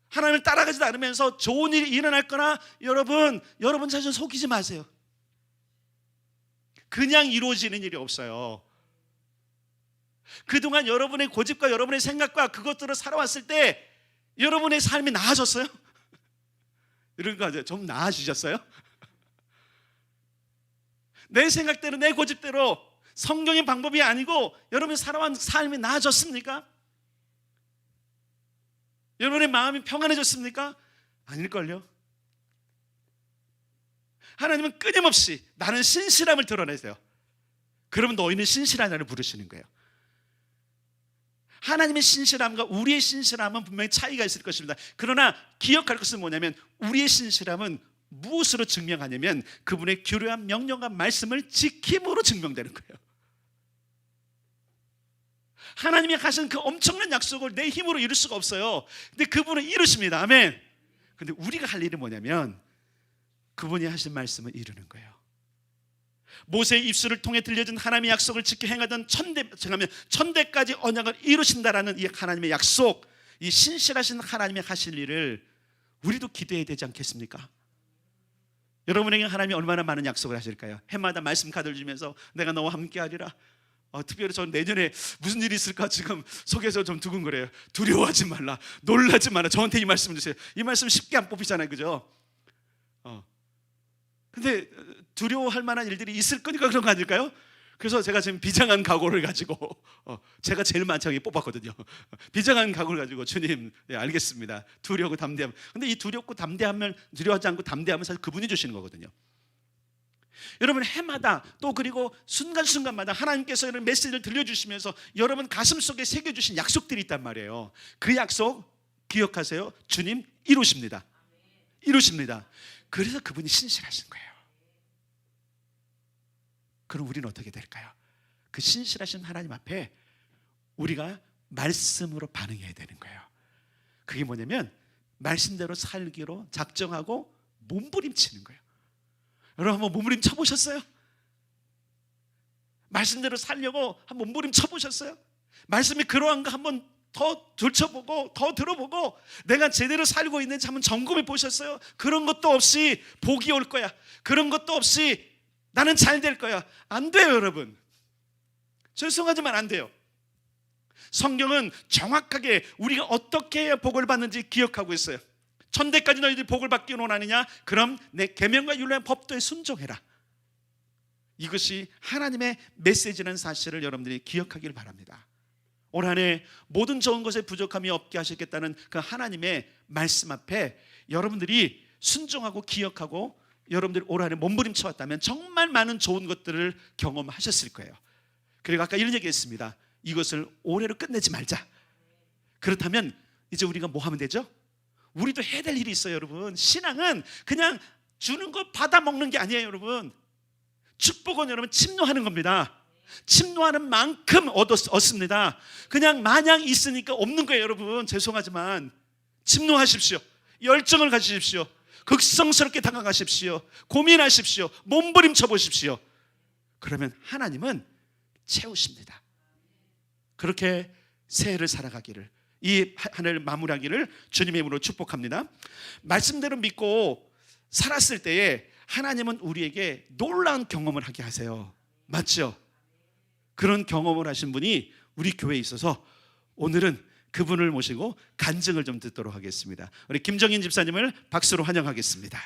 하나님을 따라가지도 않으면서 좋은 일이 일어날 거나, 여러분 자신 속이지 마세요. 그냥 이루어지는 일이 없어요. 그동안 여러분의 고집과 여러분의 생각과 그것들을 살아왔을 때 여러분의 삶이 나아졌어요? 이런 거 좀 나아지셨어요? 내 생각대로, 내 고집대로, 성경의 방법이 아니고 여러분이 살아온 삶이 나아졌습니까? 여러분의 마음이 평안해졌습니까? 아닐걸요. 하나님은 끊임없이 나는 신실함을 드러내세요. 그러면 너희는 신실하냐를 부르시는 거예요. 하나님의 신실함과 우리의 신실함은 분명히 차이가 있을 것입니다. 그러나 기억할 것은 뭐냐면 우리의 신실함은 무엇으로 증명하냐면 그분의 규례와 명령과 말씀을 지킴으로 증명되는 거예요. 하나님이 하신 그 엄청난 약속을 내 힘으로 이룰 수가 없어요. 근데 그분은 이루십니다. 아멘. 근데 우리가 할 일은 뭐냐면 그분이 하신 말씀을 이루는 거예요. 모세의 입술을 통해 들려진 하나님의 약속을 지켜 행하던 천대까지 언약을 이루신다라는 이 하나님의 약속, 이 신실하신 하나님의 하실 일을 우리도 기대해야 되지 않겠습니까? 여러분에게 하나님이 얼마나 많은 약속을 하실까요? 해마다 말씀 카드를 주면서 내가 너와 함께하리라. 특별히 저는 내년에 무슨 일이 있을까 지금 속에서 좀 두근거려요. 두려워하지 말라, 놀라지 마라. 저한테 이 말씀 주세요. 이 말씀 쉽게 안 뽑히잖아요, 그죠? 근데 두려워할 만한 일들이 있을 거니까 그런 거 아닐까요? 그래서 제가 지금 비장한 각오를 가지고 제가 제일 만창에 뽑았거든요. 비장한 각오를 가지고 주님, 네, 알겠습니다. 두려워 담대함. 근데 이 두렵고 담대하면, 두려워하지 않고 담대하면 사실 그분이 주시는 거거든요. 여러분, 해마다 또 그리고 순간순간마다 하나님께서 이런 메시지를 들려주시면서 여러분 가슴속에 새겨주신 약속들이 있단 말이에요. 그 약속 기억하세요. 주님 이루십니다. 이루십니다. 그래서 그분이 신실하신 거예요. 그럼 우리는 어떻게 될까요? 그 신실하신 하나님 앞에 우리가 말씀으로 반응해야 되는 거예요. 그게 뭐냐면 말씀대로 살기로 작정하고 몸부림치는 거예요. 여러분 한번 몸부림 쳐보셨어요? 말씀대로 살려고 한번 몸부림 쳐보셨어요? 말씀이 그러한가 한번 더 들춰보고 더 들어보고 내가 제대로 살고 있는지 한번 점검해 보셨어요? 그런 것도 없이 복이 올 거야, 그런 것도 없이 나는 잘 될 거야, 안 돼요. 여러분, 죄송하지만 안 돼요. 성경은 정확하게 우리가 어떻게 해야 복을 받는지 기억하고 있어요. 천대까지 너희들이 복을 받기 원하느냐? 그럼 내 계명과 율례와 법도에 순종해라. 이것이 하나님의 메시지라는 사실을 여러분들이 기억하길 바랍니다. 올 한 해 모든 좋은 것에 부족함이 없게 하시겠다는 그 하나님의 말씀 앞에 여러분들이 순종하고 기억하고 여러분들이 올 한 해 몸부림쳐 왔다면 정말 많은 좋은 것들을 경험하셨을 거예요. 그리고 아까 이런 얘기했습니다. 이것을 올해로 끝내지 말자. 그렇다면 이제 우리가 뭐 하면 되죠? 우리도 해야 될 일이 있어요. 여러분, 신앙은 그냥 주는 거 받아 먹는 게 아니에요. 여러분, 축복은 여러분 침노하는 겁니다. 침노하는 만큼 얻습니다. 그냥 마냥 있으니까 없는 거예요. 여러분, 죄송하지만 침노하십시오. 열정을 가지십시오. 극성스럽게 다가가십시오. 고민하십시오. 몸부림쳐 보십시오. 그러면 하나님은 채우십니다. 그렇게 새해를 살아가기를, 이 한 해를 마무리하기를 주님의 이름으로 축복합니다. 말씀대로 믿고 살았을 때에 하나님은 우리에게 놀라운 경험을 하게 하세요. 맞죠? 그런 경험을 하신 분이 우리 교회에 있어서 오늘은 그분을 모시고 간증을 좀 듣도록 하겠습니다. 우리 김정인 집사님을 박수로 환영하겠습니다.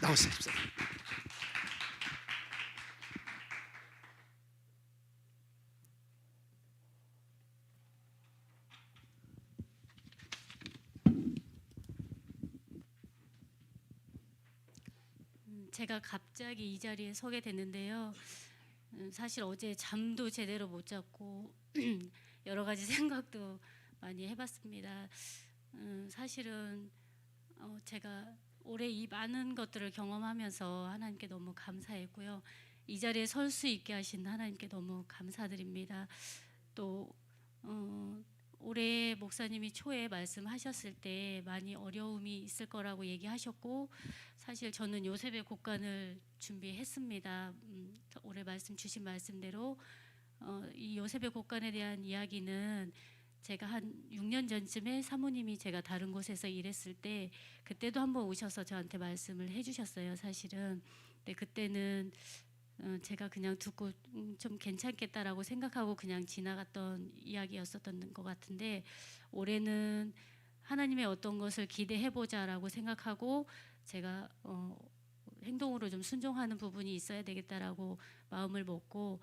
나오세요, 집사님. 제가 갑자기 이 자리에 서게 됐는데요. 사실 어제 잠도 제대로 못 잤고 여러 가지 생각도 많이 해봤습니다. 사실은 제가 올해 이 많은 것들을 경험하면서 하나님께 너무 감사했고요. 이 자리에 설 수 있게 하신 하나님께 너무 감사드립니다. 또 올해 목사님이 초에 말씀하셨을 때 많이 어려움이 있을 거라고 얘기하셨고, 사실 저는 요셉의 곡간을 준비했습니다. 올해 말씀 주신 말씀대로 이 요셉의 곡간에 대한 이야기는 제가 한 6년 전쯤에 사모님이 제가 다른 곳에서 일했을 때 그때도 한번 오셔서 저한테 말씀을 해주셨어요. 사실은 근데 그때는 제가 그냥 듣고 좀 괜찮겠다라고 생각하고 그냥 지나갔던 이야기였었던 것 같은데, 올해는 하나님의 어떤 것을 기대해보자라고 생각하고 제가 행동으로 좀 순종하는 부분이 있어야 되겠다라고 마음을 먹고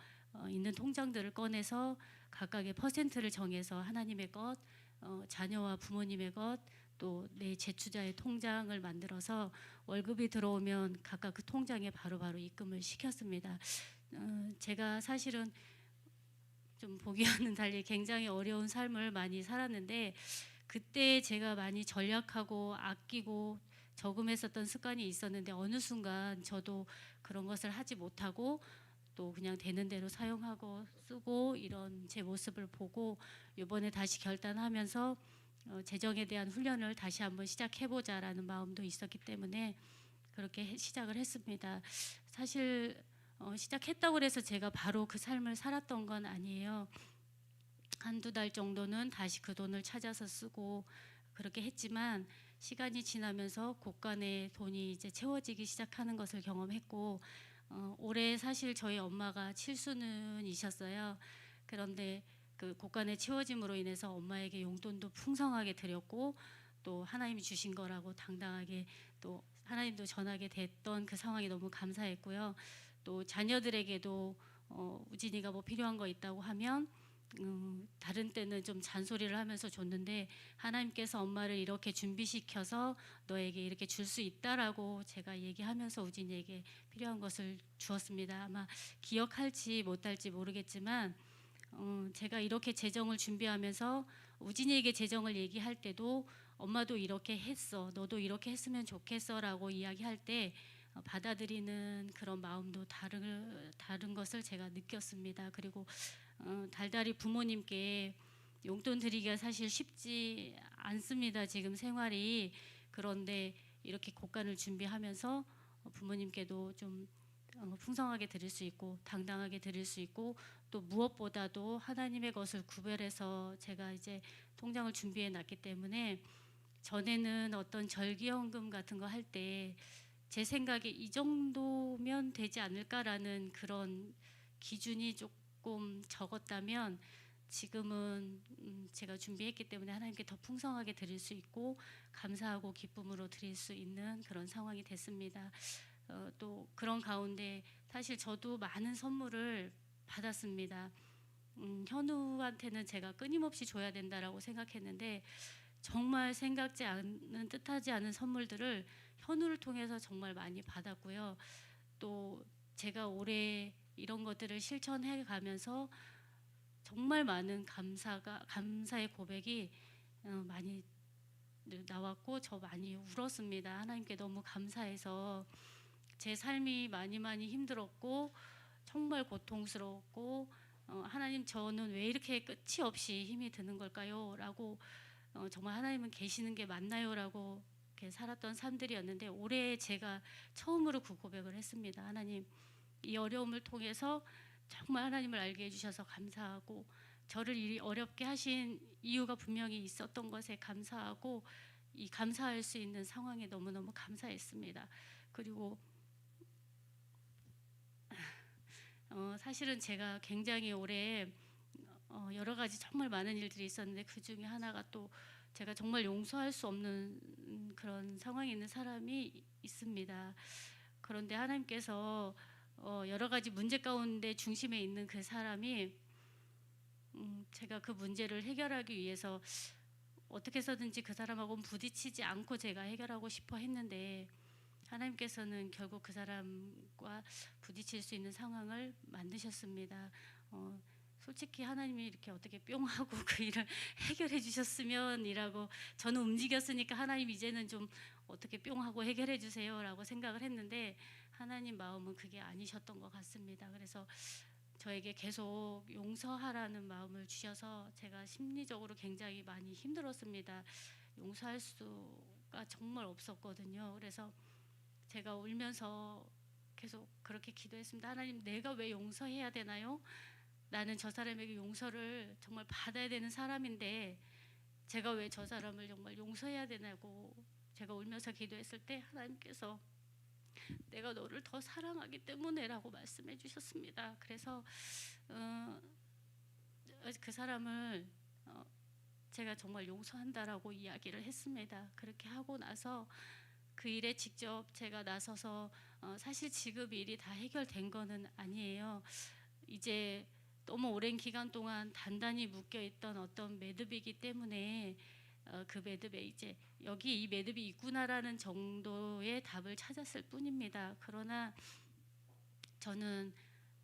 있는 통장들을 꺼내서 각각의 퍼센트를 정해서 하나님의 것, 자녀와 부모님의 것, 또 내 재투자의 통장을 만들어서 월급이 들어오면 각각 그 통장에 바로바로 입금을 시켰습니다. 제가 사실은 좀 보기와는 달리 굉장히 어려운 삶을 많이 살았는데, 그때 제가 많이 전략하고 아끼고 저금했었던 습관이 있었는데 어느 순간 저도 그런 것을 하지 못하고 또 그냥 되는 대로 사용하고 쓰고 이런 제 모습을 보고 이번에 다시 결단하면서 재정에 대한 훈련을 다시 한번 시작해보자라는 마음도 있었기 때문에 그렇게 시작을 했습니다. 사실 시작했다고 해서 제가 바로 그 삶을 살았던 건 아니에요. 한두 달 정도는 다시 그 돈을 찾아서 쓰고 그렇게 했지만 시간이 지나면서 곳간에 돈이 이제 채워지기 시작하는 것을 경험했고 올해 사실 저희 엄마가 칠순이셨어요. 그런데 그 곳간에 채워짐으로 인해서 엄마에게 용돈도 풍성하게 드렸고 또 하나님이 주신 거라고 당당하게 또 하나님도 전하게 됐던 그 상황이 너무 감사했고요. 또 자녀들에게도 우진이가 뭐 필요한 거 있다고 하면 다른 때는 좀 잔소리를 하면서 줬는데 하나님께서 엄마를 이렇게 준비시켜서 너에게 이렇게 줄 수 있다라고 제가 얘기하면서 우진이에게 필요한 것을 주었습니다. 아마 기억할지 못할지 모르겠지만 제가 이렇게 재정을 준비하면서 우진이에게 재정을 얘기할 때도 엄마도 이렇게 했어, 너도 이렇게 했으면 좋겠어라고 이야기할 때 받아들이는 그런 마음도 다른 것을 제가 느꼈습니다. 그리고 달달이 부모님께 용돈 드리기가 사실 쉽지 않습니다. 지금 생활이. 그런데 이렇게 곳간을 준비하면서 부모님께도 좀 풍성하게 드릴 수 있고 당당하게 드릴 수 있고 또 무엇보다도 하나님의 것을 구별해서 제가 이제 통장을 준비해 놨기 때문에 전에는 어떤 절기연금 같은 거 할 때 제 생각에 이 정도면 되지 않을까라는 그런 기준이 조금 적었다면 지금은 제가 준비했기 때문에 하나님께 더 풍성하게 드릴 수 있고 감사하고 기쁨으로 드릴 수 있는 그런 상황이 됐습니다. 또 그런 가운데 사실 저도 많은 선물을 받았습니다. 현우한테는 제가 끊임없이 줘야 된다라고 생각했는데 정말 생각지 않은 뜻하지 않은 선물들을 현우를 통해서 정말 많이 받았고요. 또 제가 올해 이런 것들을 실천해 가면서 정말 많은 감사의 고백이 많이 나왔고 저 많이 울었습니다. 하나님께 너무 감사해서 제 삶이 많이 힘들었고 정말 고통스러웠고 하나님 저는 왜 이렇게 끝이 없이 힘이 드는 걸까요? 라고 정말 하나님은 계시는 게 맞나요? 라고 이렇게 살았던 삶들이었는데 올해 제가 처음으로 그 고백을 했습니다. 하나님 이 어려움을 통해서 정말 하나님을 알게 해주셔서 감사하고 저를 이 어렵게 하신 이유가 분명히 있었던 것에 감사하고 이 감사할 수 있는 상황에 너무너무 감사했습니다. 그리고 사실은 제가 굉장히 올해 여러 가지 정말 많은 일들이 있었는데 그 중에 하나가 또 제가 정말 용서할 수 없는 그런 상황에 있는 사람이 있습니다. 그런데 하나님께서 여러 가지 문제 가운데 중심에 있는 그 사람이 제가 그 문제를 해결하기 위해서 어떻게 해서든지 그 사람하고는 부딪히지 않고 제가 해결하고 싶어 했는데 하나님께서는 결국 그 사람과 부딪힐 수 있는 상황을 만드셨습니다. 솔직히 하나님이 이렇게 어떻게 뿅 하고 그 일을 해결해 주셨으면이라고 저는 움직였으니까 하나님 이제는 좀 어떻게 뿅 하고 해결해 주세요라고 생각을 했는데 하나님 마음은 그게 아니셨던 것 같습니다. 그래서 저에게 계속 용서하라는 마음을 주셔서 제가 심리적으로 굉장히 많이 힘들었습니다. 용서할 수가 정말 없었거든요. 그래서 제가 울면서 계속 그렇게 기도했습니다. 하나님 내가 왜 용서해야 되나요? 나는 저 사람에게 용서를 정말 받아야 되는 사람인데 제가 왜 저 사람을 정말 용서해야 되냐고 제가 울면서 기도했을 때 하나님께서 내가 너를 더 사랑하기 때문에라고 말씀해 주셨습니다. 그래서 그 사람을 제가 정말 용서한다라고 이야기를 했습니다. 그렇게 하고 나서 그 일에 직접 제가 나서서 사실 지금 일이 다 해결된 거는 아니에요. 이제 너무 오랜 기간 동안 단단히 묶여있던 어떤 매듭이기 때문에 그 매듭에 이제 여기 이 매듭이 있구나라는 정도의 답을 찾았을 뿐입니다. 그러나 저는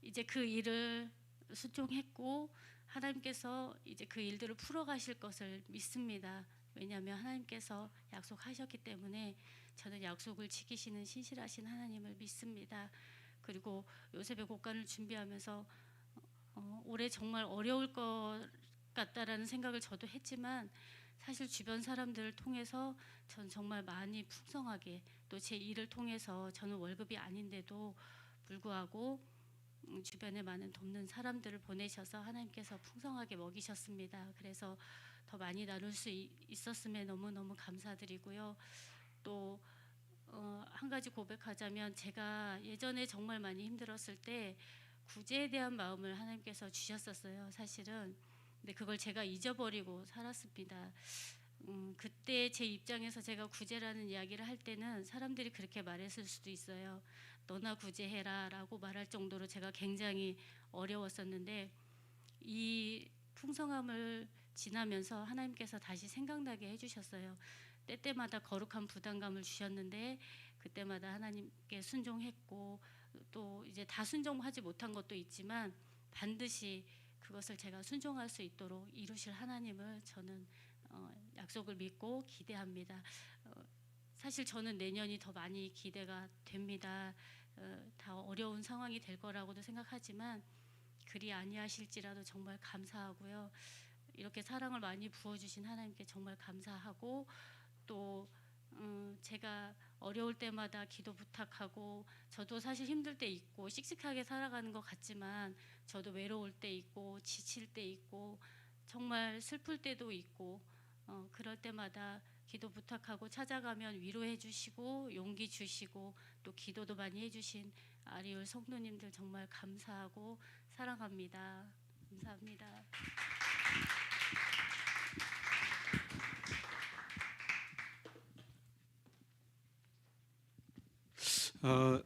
이제 그 일을 수종했고 하나님께서 이제 그 일들을 풀어가실 것을 믿습니다. 왜냐하면 하나님께서 약속하셨기 때문에 저는 약속을 지키시는 신실하신 하나님을 믿습니다. 그리고 요셉의 곡간을 준비하면서 올해 정말 어려울 것 같다라는 생각을 저도 했지만 사실 주변 사람들을 통해서 전 정말 많이 풍성하게, 또 제 일을 통해서 저는 월급이 아닌데도 불구하고 주변에 많은 돕는 사람들을 보내셔서 하나님께서 풍성하게 먹이셨습니다. 그래서 더 많이 나눌 수 있었음에 너무너무 감사드리고요. 또 한 가지 고백하자면, 제가 예전에 정말 많이 힘들었을 때 구제에 대한 마음을 하나님께서 주셨었어요, 사실은. 근데 그걸 제가 잊어버리고 살았습니다. 그때 제 입장에서 제가 구제라는 이야기를 할 때는 사람들이 그렇게 말했을 수도 있어요. 너나 구제해라 라고 말할 정도로 제가 굉장히 어려웠었는데, 이 풍성함을 지나면서 하나님께서 다시 생각나게 해주셨어요. 때때마다 거룩한 부담감을 주셨는데 그때마다 하나님께 순종했고, 또 이제 다 순종하지 못한 것도 있지만 반드시 그것을 제가 순종할 수 있도록 이루실 하나님을 저는 약속을 믿고 기대합니다. 사실 저는 내년이 더 많이 기대가 됩니다. 다 어려운 상황이 될 거라고도 생각하지만 그리 아니하실지라도 정말 감사하고요. 이렇게 사랑을 많이 부어주신 하나님께 정말 감사하고, 또 제가 어려울 때마다 기도 부탁하고, 저도 사실 힘들 때 있고 씩씩하게 살아가는 것 같지만 저도 외로울 때 있고 지칠 때 있고 정말 슬플 때도 있고, 그럴 때마다 기도 부탁하고 찾아가면 위로해 주시고 용기 주시고 또 기도도 많이 해주신 아리울 성도님들 정말 감사하고 사랑합니다. 감사합니다.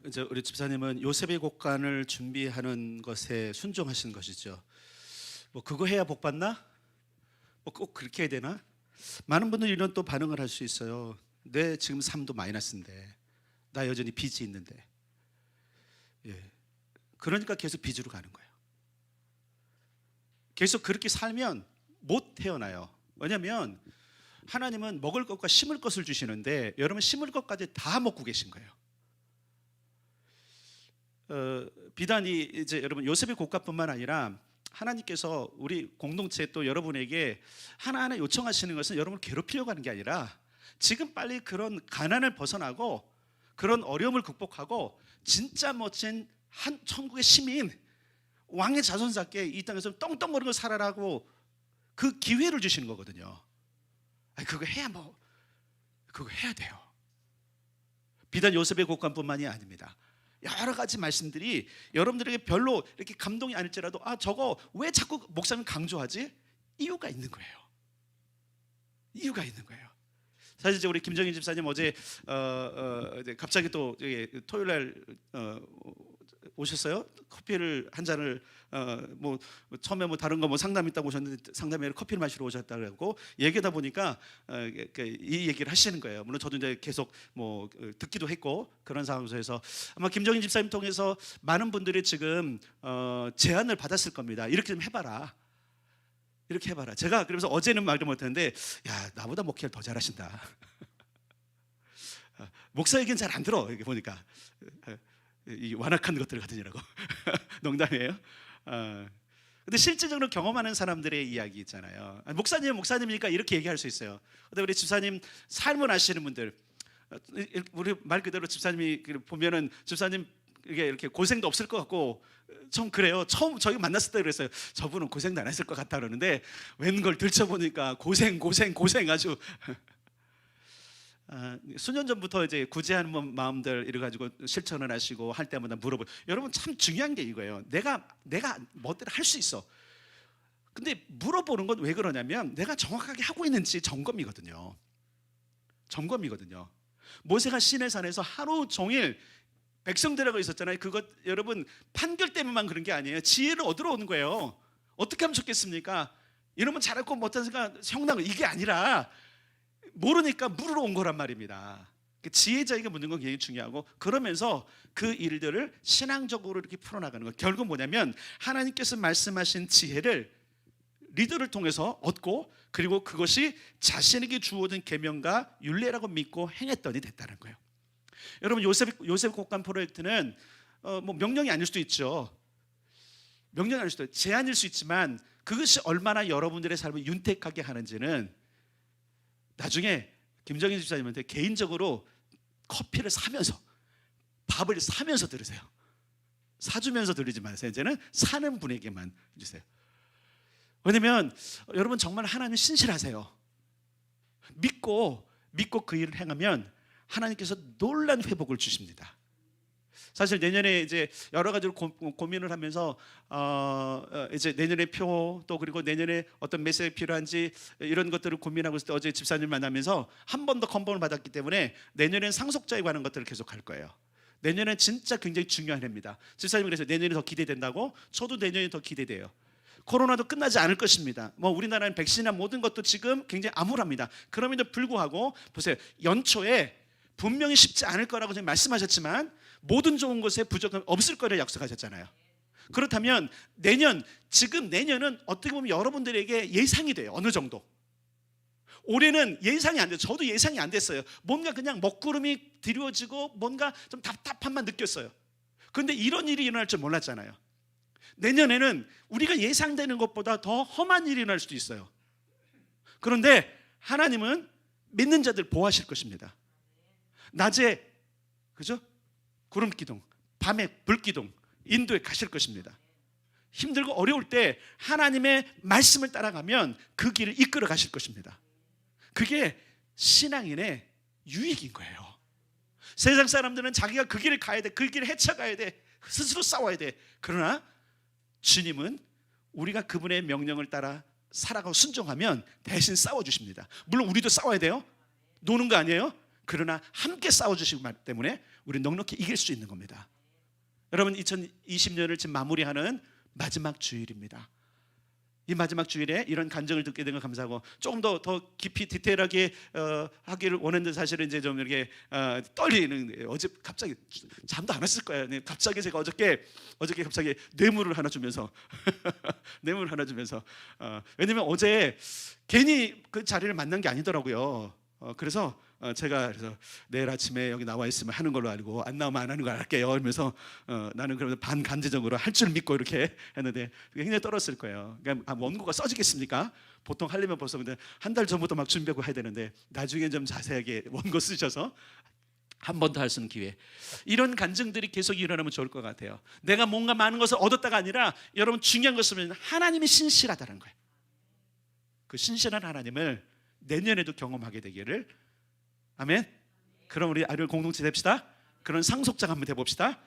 이제 우리 집사님은 요셉의 곡간을 준비하는 것에 순종하신 것이죠. 뭐 그거 해야 복 받나? 뭐 꼭 그렇게 해야 되나? 많은 분들이 이런 또 반응을 할 수 있어요. 내 지금 삶도 마이너스인데, 나 여전히 빚이 있는데, 그러니까 계속 빚으로 가는 거예요. 계속 그렇게 살면 못 태어나요. 왜냐하면 하나님은 먹을 것과 심을 것을 주시는데 여러분 심을 것까지 다 먹고 계신 거예요. 비단 이제 여러분 요셉의 곡간뿐만 아니라 하나님께서 우리 공동체 또 여러분에게 하나하나 요청하시는 것은 여러분을 괴롭히려고 하는 게 아니라 지금 빨리 그런 가난을 벗어나고 그런 어려움을 극복하고 진짜 멋진 한 천국의 시민, 왕의 자손답게 이 땅에서 떵떵거리고 살아라고 그 기회를 주시는 거거든요. 그거 해야 그거 해야 돼요. 비단 요셉의 곡간뿐만이 아닙니다. 여러 가지 말씀들이 여러분들에게 별로 이렇게 감동이 아닐지라도 저거 왜 자꾸 목사님 강조하지? 이유가 있는 거예요. 이유가 있는 거예요. 사실 이제 우리 김정희 집사님 어제 갑자기 또 토요일 날 오셨어요. 커피를 한 잔을 뭐 처음에 뭐 다른 거 뭐 상담 있다고 오셨는데 상담에 커피를 마시러 오셨다고 얘기하다 보니까 이 얘기를 하시는 거예요. 물론 저도 이제 계속 뭐 듣기도 했고 그런 상황에서 아마 김정인 집사님 통해서 많은 분들이 지금 제안을 받았을 겁니다. 이렇게 좀 해봐라. 이렇게 해봐라. 제가 그러면서 어제는 말도 못했는데 야 나보다 목회를 더 잘하신다. 목사 얘기는 잘 안 들어. 이렇게 보니까 이 완악한 것들 같으니라고. 농담이에요. 근데 실질적으로 경험하는 사람들의 이야기 있잖아요. 목사님이니까 이렇게 얘기할 수 있어요. 근데 우리 집사님 삶을 아시는 분들, 우리 말 그대로 집사님이 보면은 집사님 이렇게 고생도 없을 것 같고 좀 그래요. 처음 저희 만났을 때 그랬어요. 저분은 고생도 안 했을 것 같다 그러는데 웬걸 들춰보니까 고생 아주. 수년 전부터 이제 구제하는 마음들 이래가지고 실천을 하시고 할 때마다 물어보고. 여러분 참 중요한 게 이거예요. 내가 뭐든 할 수 있어. 근데 물어보는 건 왜 그러냐면 내가 정확하게 하고 있는지 점검이거든요. 모세가 시내산에서 하루 종일 백성들하고 있었잖아요. 그것 여러분 판결 때문만 그런 게 아니에요. 지혜를 얻으러 오는 거예요. 어떻게 하면 좋겠습니까? 이러면 잘하고 못하니까 형당 이게 아니라 모르니까 물으러 온 거란 말입니다. 지혜자에게 묻는 건 굉장히 중요하고, 그러면서 그 일들을 신앙적으로 이렇게 풀어나가는 거. 결국 뭐냐면 하나님께서 말씀하신 지혜를 리더를 통해서 얻고, 그리고 그것이 자신에게 주어진 계명과 율례라고 믿고 행했더니 됐다는 거예요. 여러분 요셉 곡간 프로젝트는 뭐 명령이 아닐 수도 있죠. 명령이 아닐 수도 있죠. 제안일 수 있지만 그것이 얼마나 여러분들의 삶을 윤택하게 하는지는 나중에 김정인 집사님한테 개인적으로 커피를 사면서 밥을 사면서 들으세요. 사주면서 들리지 마세요. 이제는 사는 분에게만 해주세요. 왜냐면 여러분 정말 하나님 신실하세요. 믿고 그 일을 행하면 하나님께서 놀란 회복을 주십니다. 사실 내년에 이제 여러 가지로 고민을 하면서 이제 내년의 표 또 그리고 내년에 어떤 메시지가 필요한지 이런 것들을 고민하고 있을 때 어제 집사님 만나면서 한 번 더 컨펌을 받았기 때문에 내년엔 상속자에 관한 것들을 계속 할 거예요. 내년은 진짜 굉장히 중요한 해입니다. 집사님이 그래서 내년이 더 기대된다고, 저도 내년이 더 기대돼요. 코로나도 끝나지 않을 것입니다. 뭐 우리나라는 백신이나 모든 것도 지금 굉장히 암울합니다. 그럼에도 불구하고 보세요. 연초에 분명히 쉽지 않을 거라고 지금 말씀하셨지만 모든 좋은 것에 부족함 없을 거를 약속하셨잖아요. 그렇다면 지금 내년은 어떻게 보면 여러분들에게 예상이 돼요. 어느 정도. 올해는 예상이 안 돼요. 저도 예상이 안 됐어요. 뭔가 그냥 먹구름이 드리워지고 뭔가 좀 답답함만 느꼈어요. 그런데 이런 일이 일어날 줄 몰랐잖아요. 내년에는 우리가 예상되는 것보다 더 험한 일이 일어날 수도 있어요. 그런데 하나님은 믿는 자들 보호하실 것입니다. 낮에 그죠? 구름 기둥, 밤에 불 기둥 인도에 가실 것입니다. 힘들고 어려울 때 하나님의 말씀을 따라가면 그 길을 이끌어 가실 것입니다. 그게 신앙인의 유익인 거예요. 세상 사람들은 자기가 그 길을 가야 돼, 그 길을 헤쳐가야 돼, 스스로 싸워야 돼. 그러나 주님은 우리가 그분의 명령을 따라 살아가고 순종하면 대신 싸워주십니다. 물론 우리도 싸워야 돼요. 노는 거 아니에요. 그러나 함께 싸워주시기 때문에 우리 넉넉히 이길 수 있는 겁니다. 여러분 2020년을 지금 마무리하는 마지막 주일입니다. 이 마지막 주일에 이런 간증을 듣게 된 거 감사하고 조금 더 깊이 디테일하게 하기를 원했는데 사실은 이제 좀 이렇게 떨리는 어제 갑자기 잠도 안 왔을 거예요. 갑자기 제가 어저께 갑자기 뇌물을 하나 주면서 왜냐면 어제 괜히 그 자리를 만난 게 아니더라고요. 그래서 제가 내일 아침에 여기 나와 있으면 하는 걸로 알고 안 나오면 안 하는 걸 알게요. 이러면서 나는 그러면 반간접적으로 할 줄 믿고 이렇게 했는데 굉장히 떨었을 거예요. 그러니까 원고가 써지겠습니까? 보통 하려면 벌써 한 달 전부터 막 준비하고 해야 되는데 나중에 좀 자세하게 원고 쓰셔서 한 번 더 할 수 있는 기회. 이런 간증들이 계속 일어나면 좋을 것 같아요. 내가 뭔가 많은 것을 얻었다가 아니라 여러분 중요한 것은 하나님이 신실하다는 거예요. 그 신실한 하나님을 내년에도 경험하게 되기를. 아멘. 그럼 우리 아이들 공동체 됩시다. 그런 상속자가 한번 돼봅시다.